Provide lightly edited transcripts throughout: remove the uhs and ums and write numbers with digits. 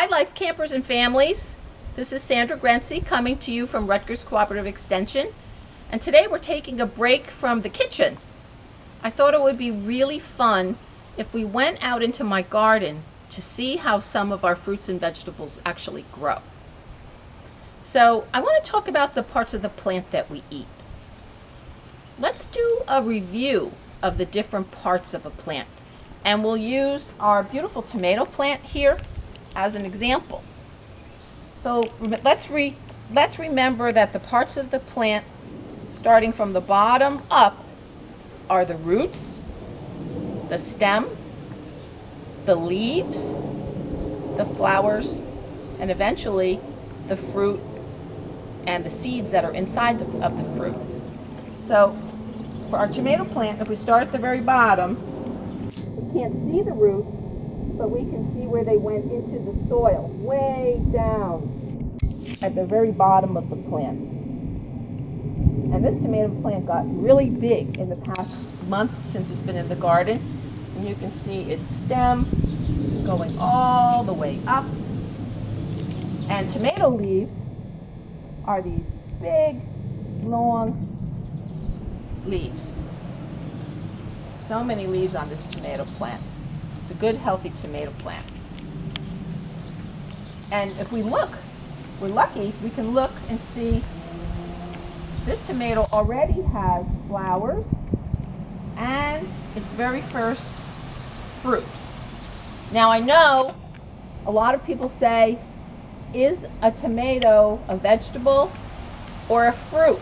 Hi, life campers and families. This is Sandra Grency coming to you from Rutgers Cooperative Extension. And today we're taking a break from the kitchen. I thought it would be really fun if we went out into my garden to see how some of our fruits and vegetables actually grow. So I want to talk about the parts of the plant that we eat. Let's do a review of the different parts of a plant. And we'll use our beautiful tomato plant here as an example. So let's remember that the parts of the plant, starting from the bottom up, are the roots, the stem, the leaves, the flowers, and eventually the fruit and the seeds that are inside of the fruit. So for our tomato plant, if we start at the very bottom, we can't see the roots, but we can see where they went into the soil, way down at the very bottom of the plant. And this tomato plant got really big in the past month since it's been in the garden. And you can see its stem going all the way up. And tomato leaves are these big, long leaves. So many leaves on this tomato plant. It's a good, healthy tomato plant. And if we look, we're lucky, we can look and see this tomato already has flowers and its very first fruit. Now I know a lot of people say, is a tomato a vegetable or a fruit?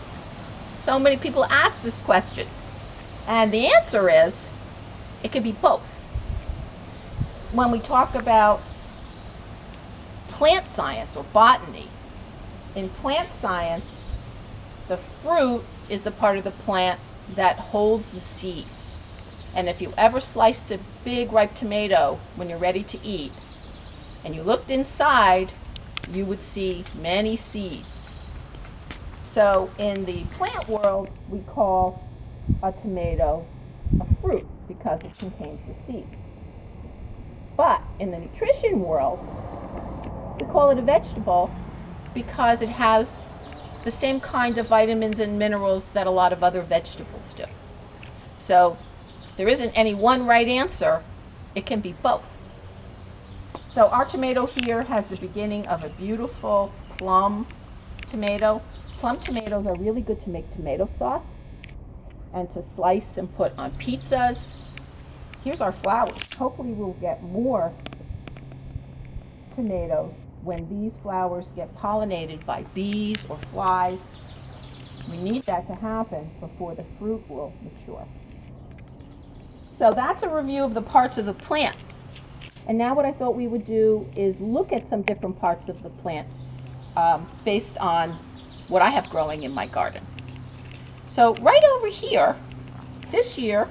So many people ask this question. And the answer is, it could be both. When we talk about plant science or botany, in plant science, the fruit is the part of the plant that holds the seeds. And if you ever sliced a big ripe tomato when you're ready to eat, and you looked inside, you would see many seeds. So in the plant world, we call a tomato a fruit because it contains the seeds. But in the nutrition world, we call it a vegetable because it has the same kind of vitamins and minerals that a lot of other vegetables do. So there isn't any one right answer. It can be both. So our tomato here has the beginning of a beautiful plum tomato. Plum tomatoes are really good to make tomato sauce and to slice and put on pizzas. Here's our flowers. Hopefully we'll get more tomatoes when these flowers get pollinated by bees or flies. We need that to happen before the fruit will mature. So that's a review of the parts of the plant. And now what I thought we would do is look at some different parts of the plant based on what I have growing in my garden. So right over here, this year,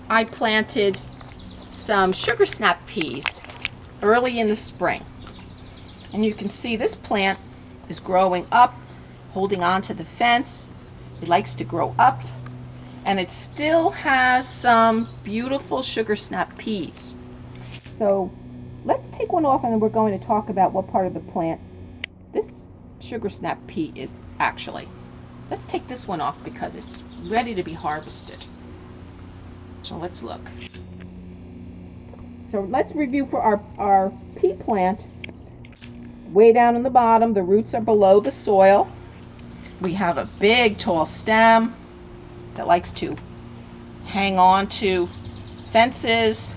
I planted some sugar snap peas early in the spring. And you can see this plant is growing up, holding on to the fence. It likes to grow up, and it still has some beautiful sugar snap peas. So let's take one off, and then we're going to talk about what part of the plant this sugar snap pea is actually. Let's take this one off because it's ready to be harvested. So let's look. So let's review for our pea plant. Way down in the bottom, the roots are below the soil. We have a big tall stem that likes to hang on to fences.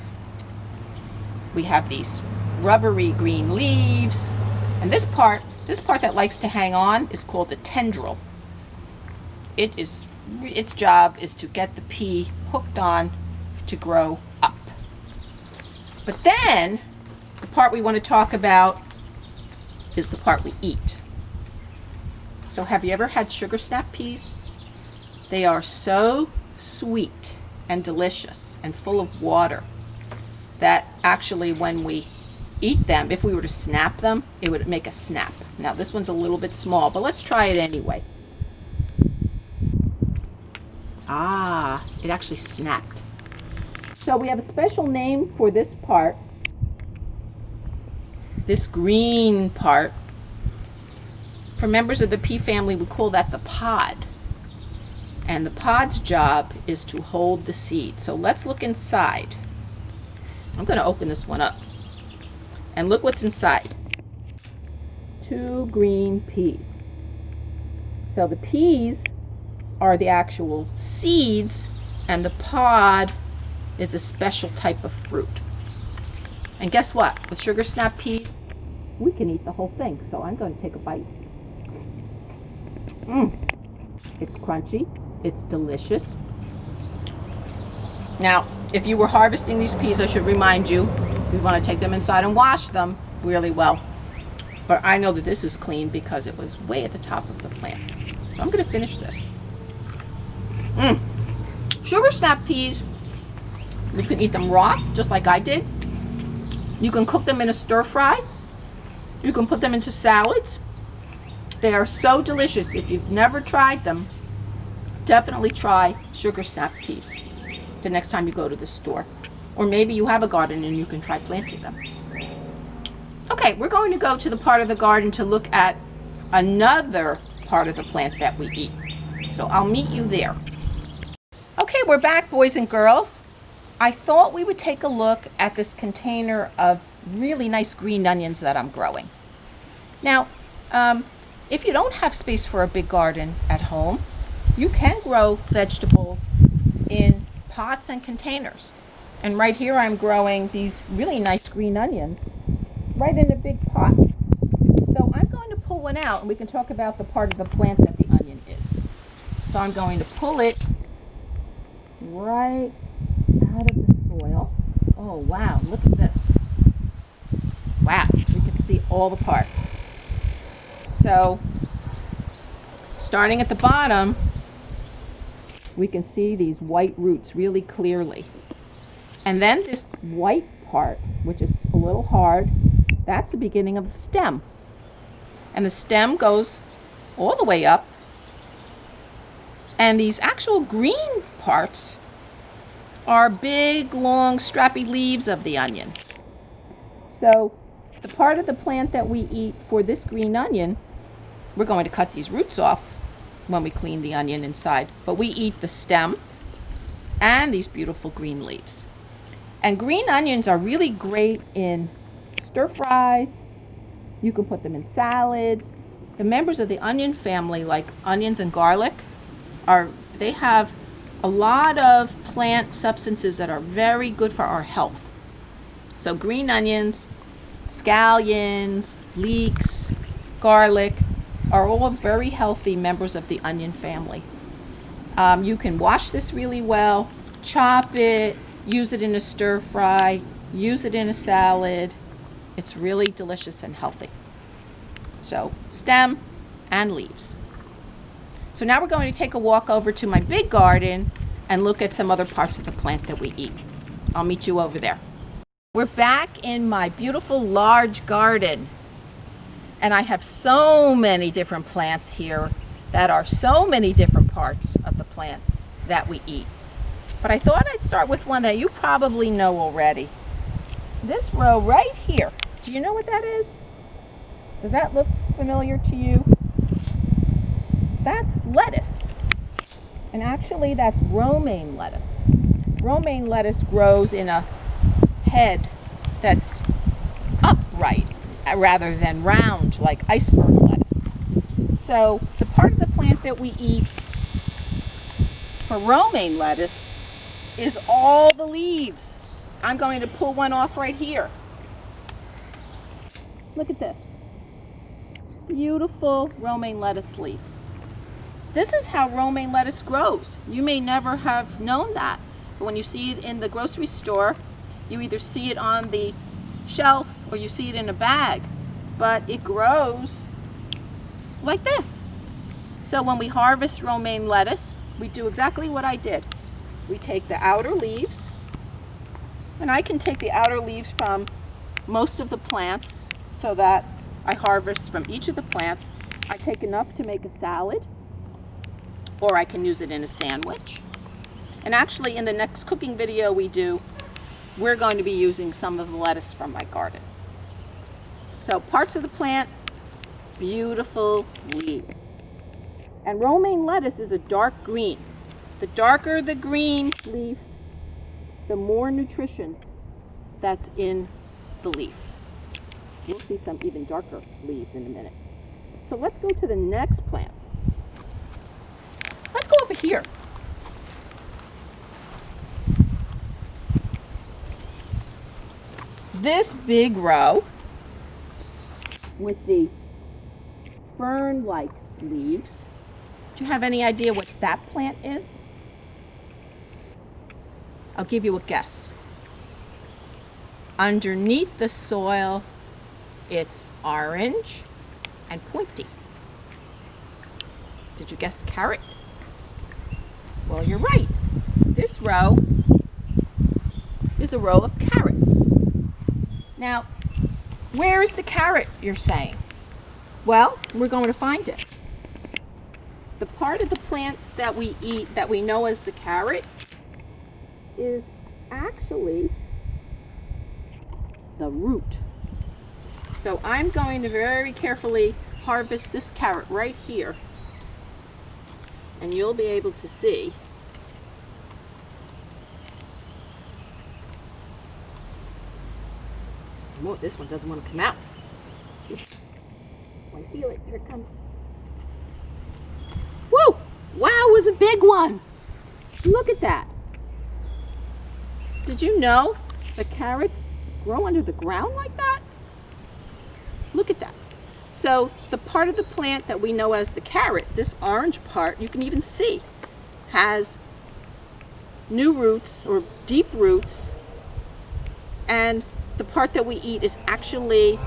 We have these rubbery green leaves. And this part that likes to hang on is called a tendril. Its job is to get the pea hooked on to grow up. But then the part we want to talk about is the part we eat. So have you ever had sugar snap peas? They are so sweet and delicious and full of water that actually when we eat them, if we were to snap them, it would make a snap. Now this one's a little bit small, but let's try it anyway. Ah, it actually snapped. So we have a special name for this part. this green part, for members of the pea family, we call that the pod. And the pod's job is to hold the seed. So let's look inside. I'm going to open this one up. And look what's inside. 2 green peas. So the peas are the actual seeds, and the pod is a special type of fruit. And guess what? With sugar snap peas, we can eat the whole thing. So I'm going to take a bite. It's crunchy. It's delicious. Now, if you were harvesting these peas, I should remind you, we want to take them inside and wash them really well. But I know that this is clean because it was way at the top of the plant. So I'm going to finish this. Sugar snap peas, you can eat them raw, just like I did. You can cook them in a stir fry. You can put them into salads. They are so delicious. If you've never tried them, definitely try sugar snap peas the next time you go to the store. Or maybe you have a garden and you can try planting them. Okay, we're going to go to the part of the garden to look at another part of the plant that we eat. So I'll meet you there. Okay, we're back, boys and girls. I thought we would take a look at this container of really nice green onions that I'm growing. Now, if you don't have space for a big garden at home, you can grow vegetables in pots and containers. And right here I'm growing these really nice green onions right in a big pot. So I'm going to pull one out and we can talk about the part of the plant that the onion is. So I'm going to pull it right out of the soil. Oh wow, look at this. Wow, we can see all the parts. So starting at the bottom, we can see these white roots really clearly. And then this white part, which is a little hard, that's the beginning of the stem. And the stem goes all the way up. And these actual green parts are big, long, strappy leaves of the onion. So the part of the plant that we eat for this green onion, we're going to cut these roots off when we clean the onion inside. But we eat the stem and these beautiful green leaves. And green onions are really great in stir fries. You can put them in salads. The members of the onion family, like onions and garlic, they have a lot of plant substances that are very good for our health. So green onions, scallions, leeks, garlic are all very healthy members of the onion family. You can wash this really well, chop it, use it in a stir fry, use it in a salad. It's really delicious and healthy. So stem and leaves. So now we're going to take a walk over to my big garden and look at some other parts of the plant that we eat. I'll meet you over there. We're back in my beautiful large garden. And I have so many different plants here that are so many different parts of the plant that we eat. But I thought I'd start with one that you probably know already. This row right here. Do you know what that is? Does that look familiar to you? That's lettuce. And actually that's romaine lettuce. Romaine lettuce grows in a head that's upright rather than round like iceberg lettuce. So the part of the plant that we eat for romaine lettuce is all the leaves. I'm going to pull one off right here. Look at this. Beautiful romaine lettuce leaf. This is how romaine lettuce grows. You may never have known that, but when you see it in the grocery store, you either see it on the shelf or you see it in a bag, but it grows like this. So when we harvest romaine lettuce, we do exactly what I did. We take the outer leaves, and I can take the outer leaves from most of the plants so that I harvest from each of the plants. I take enough to make a salad, or I can use it in a sandwich. And actually in the next cooking video we do, we're going to be using some of the lettuce from my garden. So parts of the plant, beautiful leaves. And romaine lettuce is a dark green. The darker the green leaf, the more nutrition that's in the leaf. You'll see some even darker leaves in a minute. So let's go to the next plant. Let's go over here. This big row with the fern-like leaves. Do you have any idea what that plant is? I'll give you a guess. Underneath the soil, it's orange and pointy. Did you guess carrot? Well, you're right. This row is a row of carrots. Now, where is the carrot, you're saying? Well, we're going to find it. The part of the plant that we eat, that we know as the carrot, is actually the root. So I'm going to very carefully harvest this carrot right here, and you'll be able to see oh, this one doesn't want to come out. I feel it. Here it comes. Whoa! Wow, it was a big one. Look at that. Did you know that carrots grow under the ground like that? Look at that. So the part of the plant that we know as the carrot, this orange part, you can even see, has new roots or deep roots, and the part that we eat is actually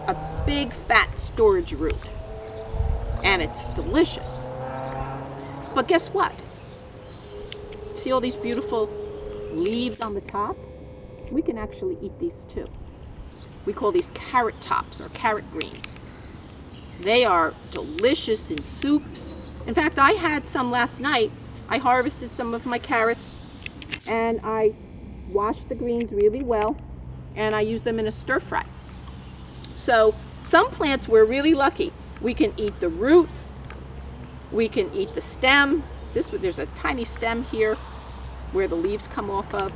a big fat storage root, and it's delicious. But guess what? See all these beautiful leaves on the top? We can actually eat these too. We call these carrot tops or carrot greens. They are delicious in soups. In fact, I had some last night. I harvested some of my carrots and I washed the greens really well, and I use them in a stir fry. So some plants we're really lucky. We can eat the root, we can eat the stem. There's a tiny stem here where the leaves come off of,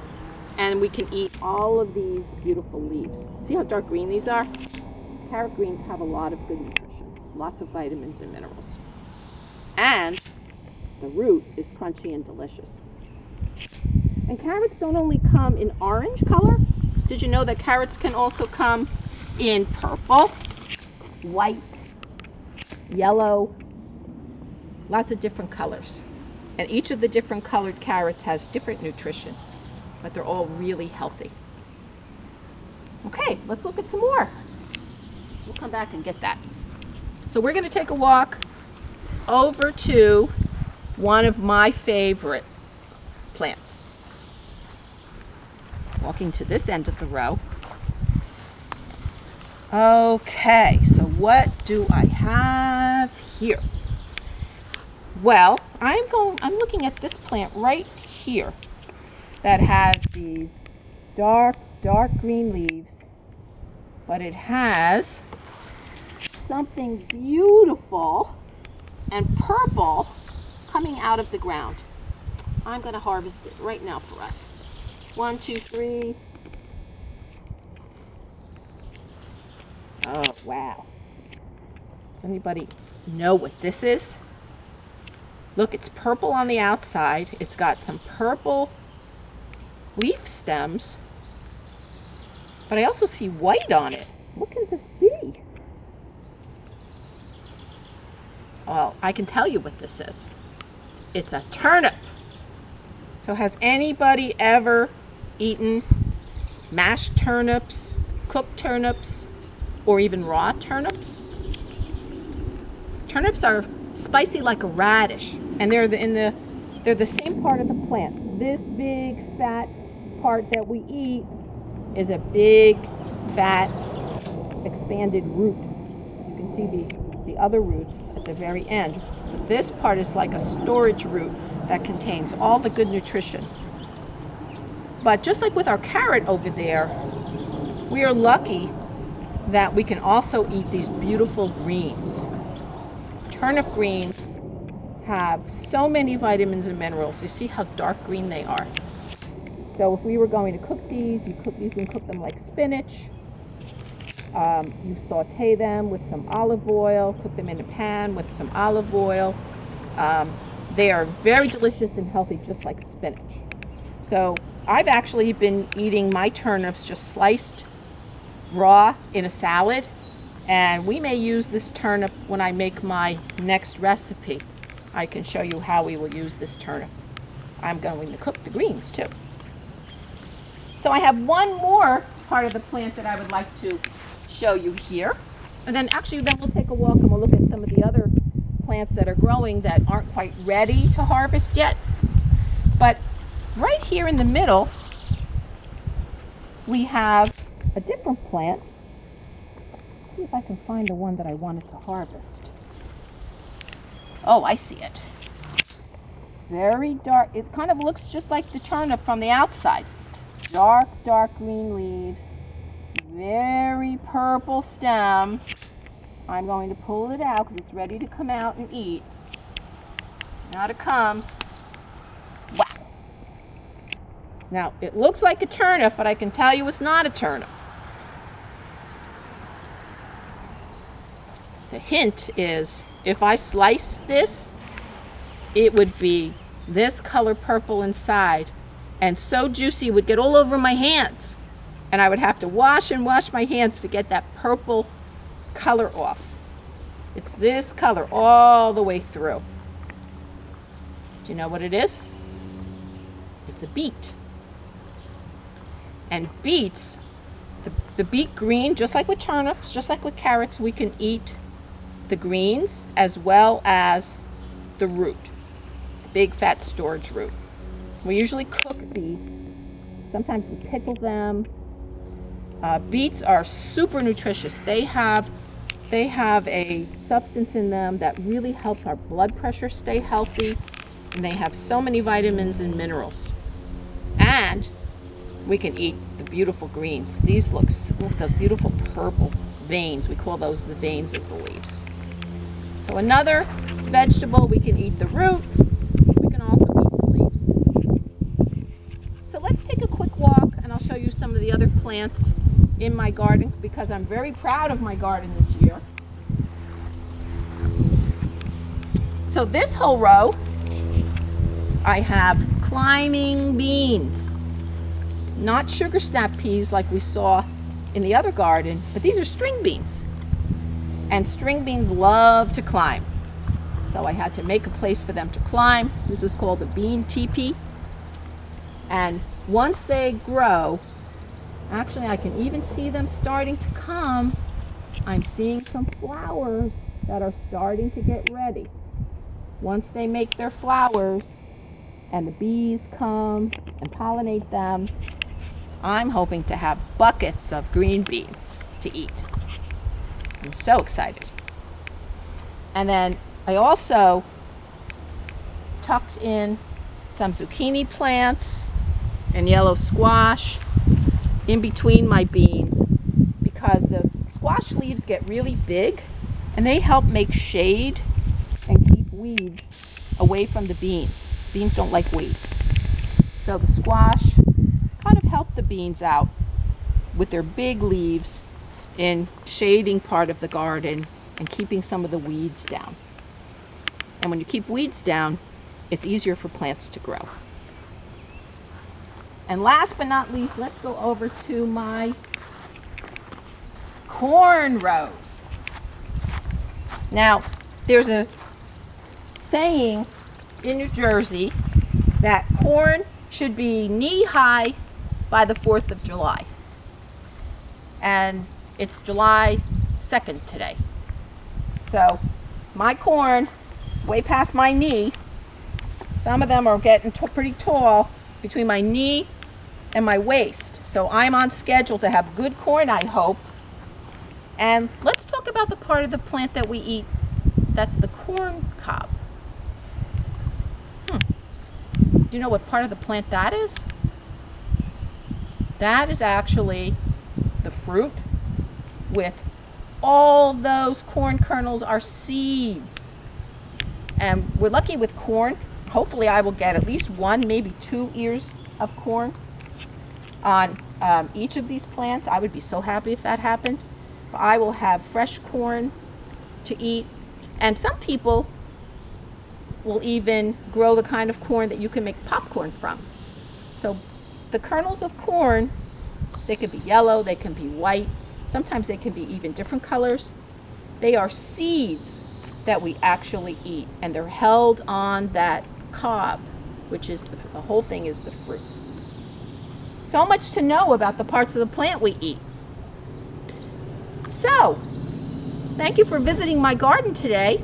and we can eat all of these beautiful leaves. See how dark green these are? Carrot greens have a lot of good nutrition, lots of vitamins and minerals. And the root is crunchy and delicious. And carrots don't only come in orange color. Did you know that carrots can also come in purple, white, yellow, lots of different colors. And each of the different colored carrots has different nutrition, but they're all really healthy. Okay, let's look at some more. We'll come back and get that. So we're going to take a walk over to one of my favorite plants. Walking to this end of the row. Okay, so what do I have here? Well, I'm looking at this plant right here that has these dark green leaves, but it has something beautiful and purple coming out of the ground. I'm going to harvest it right now for us. 1, 2, 3. Oh, wow. Does anybody know what this is? Look, it's purple on the outside. It's got some purple leaf stems, but I also see white on it. What can this be? Well, I can tell you what this is. It's a turnip. So has anybody ever eaten mashed turnips, cooked turnips, or even raw turnips? Turnips are spicy like a radish, and they're the same part of the plant. This big fat part that we eat is a big fat expanded root. You can see the other roots at the very end, but this part is like a storage root that contains all the good nutrition. But just like with our carrot over there, we are lucky that we can also eat these beautiful greens. Turnip greens have so many vitamins and minerals. You see how dark green they are. So if we were going to cook these, you can cook them like spinach. You saute them with some olive oil, cook them in a pan with some olive oil. They are very delicious and healthy, just like spinach. So I've actually been eating my turnips just sliced raw in a salad, and we may use this turnip when I make my next recipe. I can show you how we will use this turnip. I'm going to cook the greens too. So I have one more part of the plant that I would like to show you here. And then we'll take a walk and we'll look at some of the other plants that are growing that aren't quite ready to harvest yet. But right here in the middle, we have a different plant. Let's see if I can find the one that I wanted to harvest. Oh, I see it. Very dark. It kind of looks just like the turnip from the outside. Dark, dark green leaves. Very purple stem. I'm going to pull it out because it's ready to come out and eat. Out it comes. Wow. Now, it looks like a turnip, but I can tell you it's not a turnip. The hint is, if I slice this, it would be this color purple inside, and so juicy it would get all over my hands. And I would have to wash and wash my hands to get that purple color off. It's this color all the way through. Do you know what it is? It's a beet. And beets, the beet green, just like with turnips, just like with carrots, we can eat the greens as well as the root, the big fat storage root. We usually cook beets. Sometimes we pickle them. Beets are super nutritious. They have a substance in them that really helps our blood pressure stay healthy, and they have so many vitamins and minerals. And we can eat the beautiful greens. These look those beautiful purple veins. We call those the veins of the leaves. So another vegetable, we can eat the root. We can also eat the leaves. So let's take a quick walk, and I'll show you some of the other plants in my garden, because I'm very proud of my garden this year. So this whole row, I have climbing beans. Not sugar snap peas like we saw in the other garden, but these are string beans. And string beans love to climb. So I had to make a place for them to climb. This is called a bean teepee. And once they grow, actually I can even see them starting to come. I'm seeing some flowers that are starting to get ready. Once they make their flowers and the bees come and pollinate them, I'm hoping to have buckets of green beans to eat. I'm so excited. And then I also tucked in some zucchini plants and yellow squash in between my beans, because the squash leaves get really big and they help make shade and keep weeds away from the beans. Beans don't like weeds. So the squash kind of help the beans out with their big leaves in shading part of the garden and keeping some of the weeds down. And when you keep weeds down, it's easier for plants to grow. And last but not least, let's go over to my corn rows. Now, there's a saying in New Jersey that corn should be knee-high by the 4th of July. And it's July 2nd today. So my corn is way past my knee. Some of them are getting pretty tall between my knee and my waist. So I'm on schedule to have good corn, I hope. And let's talk about the part of the plant that we eat. That's the corn cob. Do you know what part of the plant that is? That is actually the fruit with all those corn kernels are seeds. And we're lucky with corn. Hopefully I will get at least 1, maybe 2 ears of corn on each of these plants. I would be so happy if that happened. But I will have fresh corn to eat. And some people will even grow the kind of corn that you can make popcorn from. So the kernels of corn, they can be yellow, they can be white, sometimes they can be even different colors. They are seeds that we actually eat, and they're held on that cob, which is the whole thing is the fruit. So much to know about the parts of the plant we eat. So, thank you for visiting my garden today.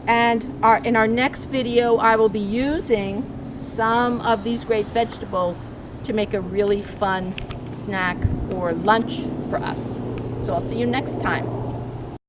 And in our next video, I will be using some of these great vegetables to make a really fun snack or lunch for us. So I'll see you next time.